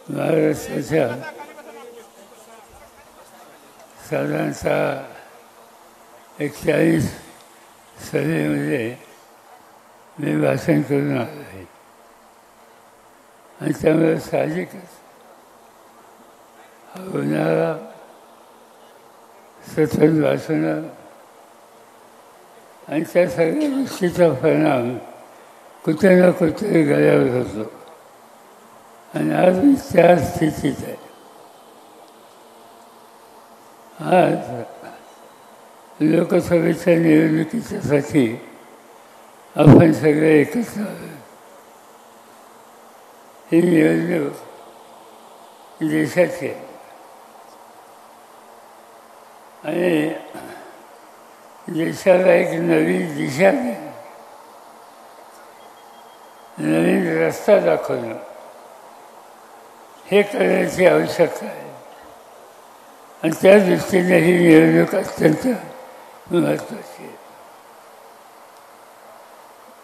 महाराष्ट्राच्या साधारणतः 41 सभेमध्ये मी भाषण करून आलो आहे आणि त्यामुळे साहजिकच हा होणारा सतत भाषणं आणि त्या सगळ्या गोष्टीचा परिणाम कुठे ना कुठे गळ्यावर होतो आणि आज मी त्या स्थितीत आहे. आज लोकसभेच्या निवडणुकीच्यासाठी आपण सगळे एकत्र आलो. ही निवडणूक देशाची आहे आणि देशाला एक नवीन दिशा देणं, नवीन रस्ता दाखवणं हे करण्याची आवश्यकता आहे आणि त्या दृष्टीने ही निवडणूक अत्यंत महत्त्वाची आहे.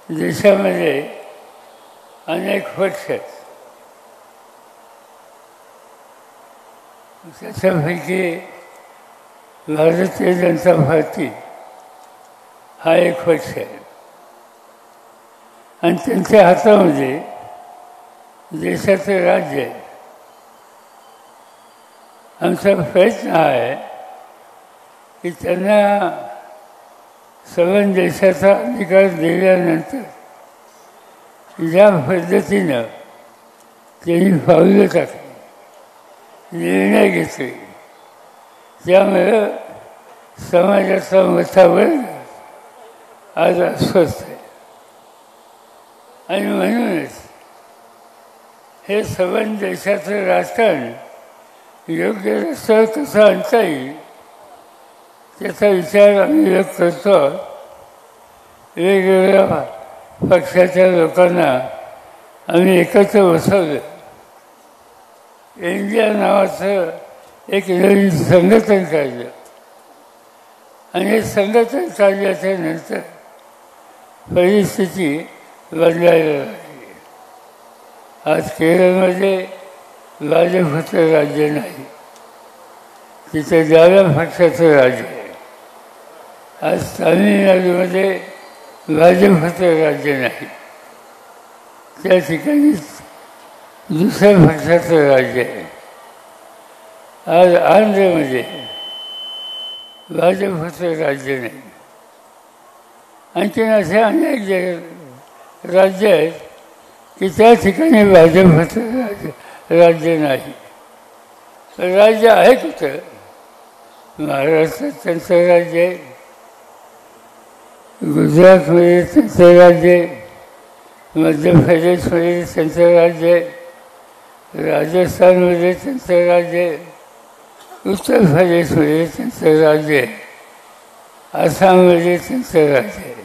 देशामध्ये अनेक पक्ष आहेत. त्याच्यापैकी भारतीय जनता पार्टी हा एक पक्ष आहे आणि त्यांच्या हातामध्ये देशाचं राज्य आहे. आमचा प्रयत्न आहे की त्यांना संबंध देशाचा अधिकार दिल्यानंतर ज्या पद्धतीनं त्यांनी पावलं टाकली, निर्णय घेतले, त्यामुळं समाजाचा मोठा वर्ग आज अस्वस्थ आहे आणि म्हणूनच हे संबंध देशाचं राजकारण योग्य रस्त्यावर कसं आणता येईल त्याचा विचार आम्ही व्यक्त करतो. वेगवेगळ्या पक्षाच्या लोकांना आम्ही एकत्र बसवलं. इंडिया नावाचं एक नवीन संघटन काढलं आणि हे संघटन काढल्याच्या नंतर परिस्थिती बदलायला लागली. आज केरळमध्ये भाजपचं राज्य नाही, तिथे डाव्या पक्षाचं राज्य आहे. आज तामिळनाडूमध्ये भाजपचं राज्य नाही, त्या ठिकाणी दुसऱ्या पक्षाचं राज्य आहे. आज आंध्रमध्ये भाजपचं राज्य नाही. आणखीन असे अनेक राज्य आहेत की त्या ठिकाणी भाजपचं राज्य नाही. राज्य आहे कुठं? महाराष्ट्रात त्यांचं राज्य आहे, गुजरातमध्ये त्यांचं राज्य आहे, मध्य प्रदेशमध्ये त्यांचं राज्य आहे, राजस्थानमध्ये त्यांचं राज्य आहे, उत्तर प्रदेशमध्ये त्यांचं राज्य आहे, आसाममध्ये त्यांचं राज्य आहे.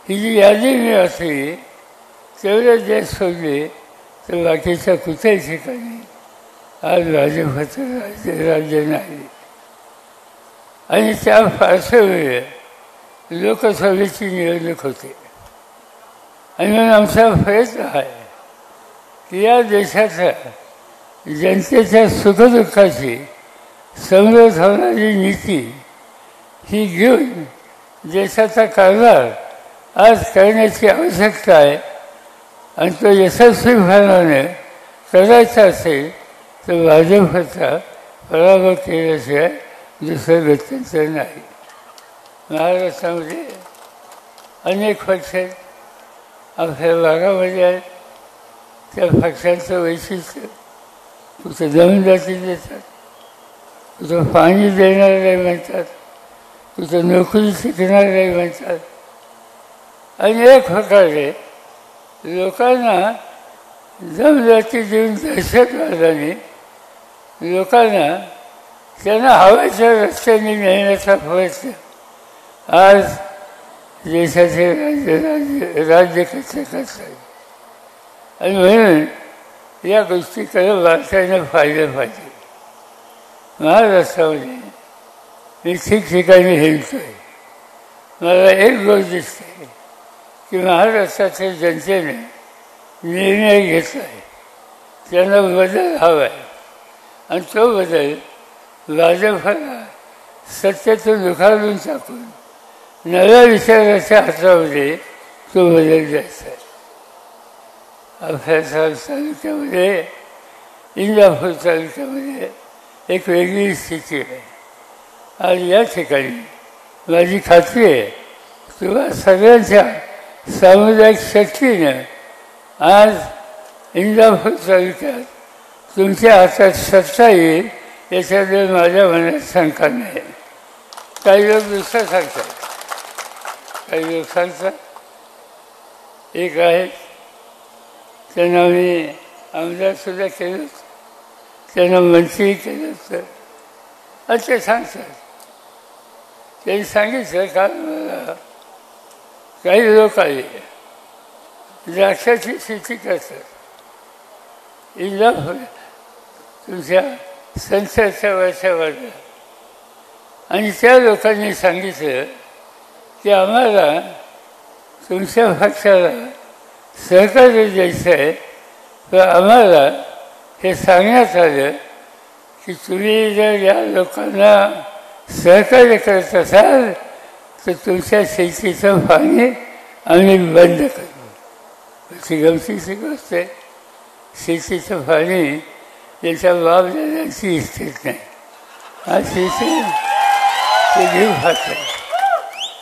ही जी यादी मी असली तेवढे देश सोडले तर बाकीच्या कुठल्याही ठिकाणी आज भाजपचं राज्य नाही. आणि त्या पार्श्वभूमीवर लोकसभेची निवडणूक होते आणि म्हणून आमचा प्रयत्न आहे की या देशाच्या जनतेच्या सुखदुःखाची समृद्ध होणारी नीती ही घेऊन देशाचा कारभार आज करण्याची आवश्यकता आहे आणि तो यशस्वीपणाने करायचा असेल तर भाजपचा पराभव केल्याशिवाय दुसरं गत्यंतर नाही. महाराष्ट्रामध्ये अनेक पक्ष आहेत, आपल्या भागामध्ये आहेत. त्या पक्षांचं वैशिष्ट्य कुठं जमीनदारी देतात, कुठं पाणी देणारे म्हणतात, कुठं नोकरी शिकणारे म्हणतात. आणि एक प्रकारे लोकांना जमजाती देऊन दहशतवादाने लोकांना त्यांना हव्याच्या रस्त्याने नेण्याचा प्रयत्न आज देशाचे राज्य कसे करतात. आणि म्हणून या गोष्टीकडे भारताने पाहिलं पाहिजे. महाराष्ट्रामध्ये मी ठिकठिकाणी हिंडतो आहे. मला एक गोष्ट दिसते की महाराष्ट्राच्या जनतेने निर्णय घेतला आहे त्यांना बदल हवा आहे आणि तो बदल भाजपला सत्तेतून दुखावून टाकून नव्या विचाराच्या हातामध्ये तो बदल द्यायचा आहे. आपल्या तालुक्यामध्ये इंदापूर तालुक्यामध्ये एक वेगळी स्थिती आहे. आज या ठिकाणी माझी खात्री आहे किंवा सगळ्यांच्या सामुदायिक शक्तीनं आज इंदापूर तालुक्यात तुमच्या हातात सत्ता येईल याच्याबद्दल माझ्या मनात शंका नाही. काही लोक दुसरं सांगतात, काही लोक सांगतात. एक आहेत त्यांना मी आमदारसुद्धा केलं होतं, त्यांना मंत्री केलं होतं आणि ते सांगतात. त्यांनी सांगितलं काल मला काही लोक आले द्राक्षाची शेती करतात इंदापूर तुमच्या संसदच्या वर्षावर आणि त्या लोकांनी सांगितलं की आम्हाला तुमच्या पक्षाला सहकार्य द्यायचं आहे. तर आम्हाला हे सांगण्यात आलं की तुम्ही जर या लोकांना सहकार्य करत असाल तर तुमच्या शेतीचं पाणी आम्ही बंद करू. अशी गमतीची गोष्ट आहे. शेतीचं पाणी याच्या बाप दादाची इस्टेट नाही, हा शेती ते घेऊ खात.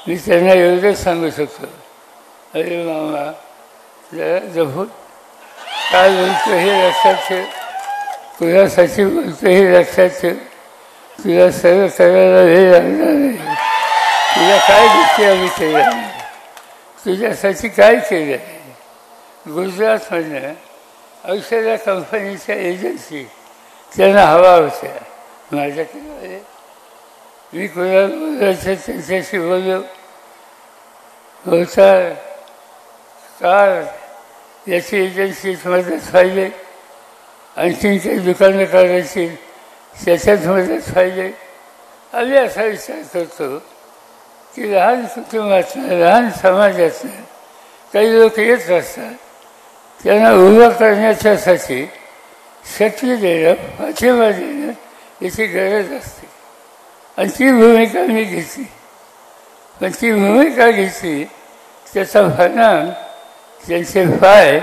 मी त्यांना एवढंच सांगू शकतो, अरे मामा जरा जपून काय बोलतो हे लक्षात ठेव, तुझ्यासाठी बोलतो हे लक्षात ठेव. तुला सगळं करायला वेळ लागणार नाही. तुला काय गोष्टी आम्ही केल्या नाही, तुझ्यासाठी काय केलं नाही. गुजरातमधनं औषधा कंपनीच्या एजन्सी त्यांना हवा होत्या माझ्याकडे. मी कोणाला बोलायचं त्यांच्याशी बोललो. होता कार याची एजन्सीत मदत पाहिजे, आणखीन काही दुकानं काढायची त्याच्यात मदत पाहिजे. आम्ही असा विचार करतो की लहान कुटुंबातनं लहान समाजातनं काही लोक येत असतात, त्यांना उभं करण्याच्यासाठी शक्ती देणं पाठिंबा देणं याची गरज असते आणि ती भूमिका मी घेतली. पण ती भूमिका घेतली त्याचा परिणाम त्यांचे पाय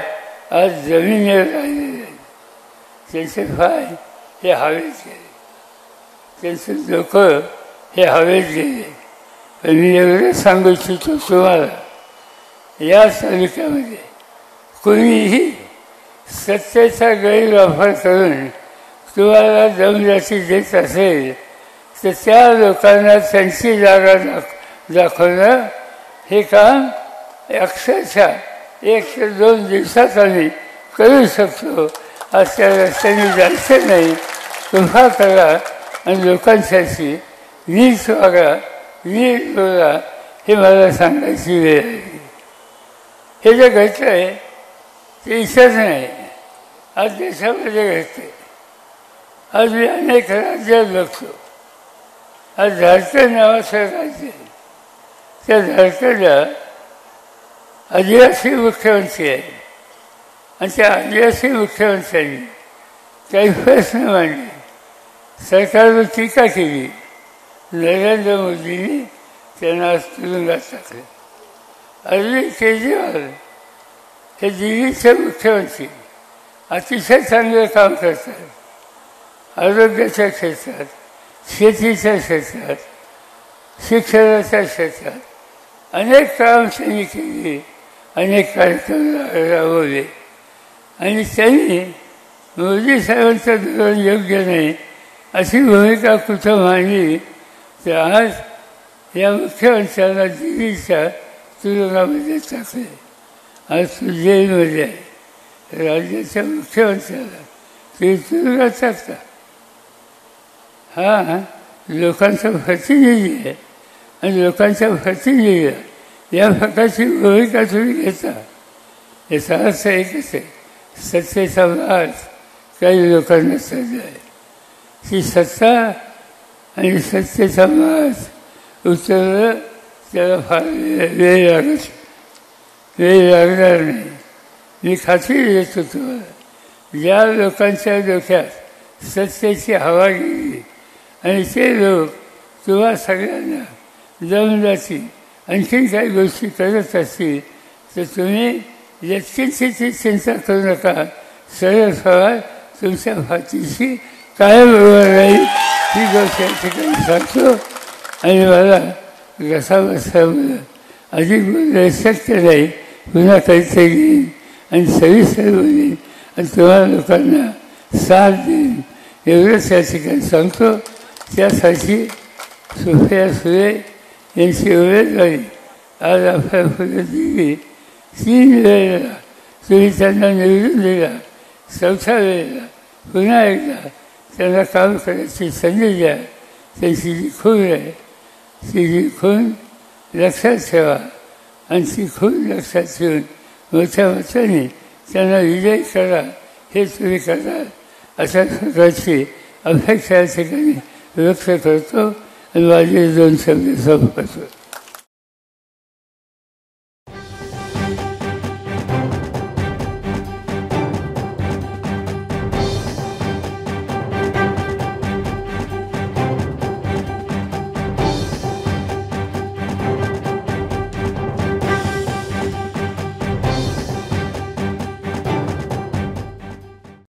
आज जमिनीवर राहिलेले आहेत. त्यांचे पाय हे हवेत गेले, त्यांचे डोकं हे हवेत गेले. पण मी एवढं सांगू इच्छितो तुम्हाला, या तालुक्यामध्ये कोणीही सत्तेचा गैरवापर करून तुम्हाला दमदाटी देत असेल तर त्या लोकांना त्यांची जागा दाखवणं हे काम अक्षरशः 1 ते 2 दिवसात आम्ही करू शकतो. आज त्या रस्त्याने जायचं नाही. उभा करा आणि लोकांसाठी नीट वागा, नीट बोला, हे मला सांगायची वेळ आहे. हे जे घडतं आहे ते इथंच नाही, आज देशामध्ये घडते. आज मी अनेक राज्यात बघतो. आज झारखंड नावाचं राज्य आहे, त्या झारखंडला आदिवासी मुख्यमंत्री आहे आणि त्या आदिवासी मुख्यमंत्र्यांनी काही प्रश्न मांडले, सरकारवर टीका केली. नरेंद्र मोदींनी त्यांना आज तुरुंगात टाकले. अरविंद केजरीवाल हे दिल्लीचे मुख्यमंत्री अतिशय चांगलं काम करतात. आरोग्याच्या क्षेत्रात, शेतीच्या क्षेत्रात, शिक्षणाच्या क्षेत्रात अनेक काम त्यांनी केली, अनेक कार्यक्रम राबवले आणि त्यांनी मोदी साहेबांचं धोरण योग्य नाही अशी भूमिका कुठं मांडली तर आज या मुख्यमंत्र्यांना दिल्लीच्या तुरुंगामध्ये टाकले. आज तो जेलमध्ये आहे. राज्याच्या मुख्यमंत्र्याला ते तुरुंगात टाकतात. हा लोकांचा प्रतिनिधी आहे आणि लोकांच्या प्रतिनिधीला या प्रकारची भूमिका तुम्ही घेता. याचा अर्थ एकच आहे, सत्तेचा वाद काही लोकांना चालला आहे. ती सत्ता आणि सत्तेचा वाद उतरलं त्याला फार वेळ लागणार नाही. मी खात्री देतो तुम्हाला, ज्या लोकांच्या डोक्यात सत्तेची हवा गेली आणि ते लोक तुम्हा सगळ्यांना दमदाची आणखीन काही गोष्टी करत असतील तर तुम्ही व्यक्तींची चिंता करू नका. सरळ सवाल तुमच्या फाशीशी कायम उभं राहील ही गोष्ट या ठिकाणी सांगतो. आणि मला कसा बसल्यामुळं अधिक बोलणं शक्य नाही. पुन्हा काहीतरी घेईन आणि सविस्तर बोलेन आणि तुम्हाला लोकांना साथ देईन एवढंच या ठिकाणी सांगतो. त्यासाठी सुप्रिया सुळे यांची उमेदवारी आज आपल्या पुढे दिली. 3 वेळेला तुम्ही त्यांना निवडून दिला. 4थ्या वेळेला पुन्हा एकदा त्यांना काम करायची संधी द्या. त्यांची जी खून आहे ती जी खून लक्षात ठेवा आणि ती खून लक्षात ठेवून मोठ्या मताने त्यांना विजय करा. हे तुम्ही कराल अशा प्रकारची अपेक्षा या ठिकाणी व्यक्त करतो आणि माझे 2 शब्द संपवतो.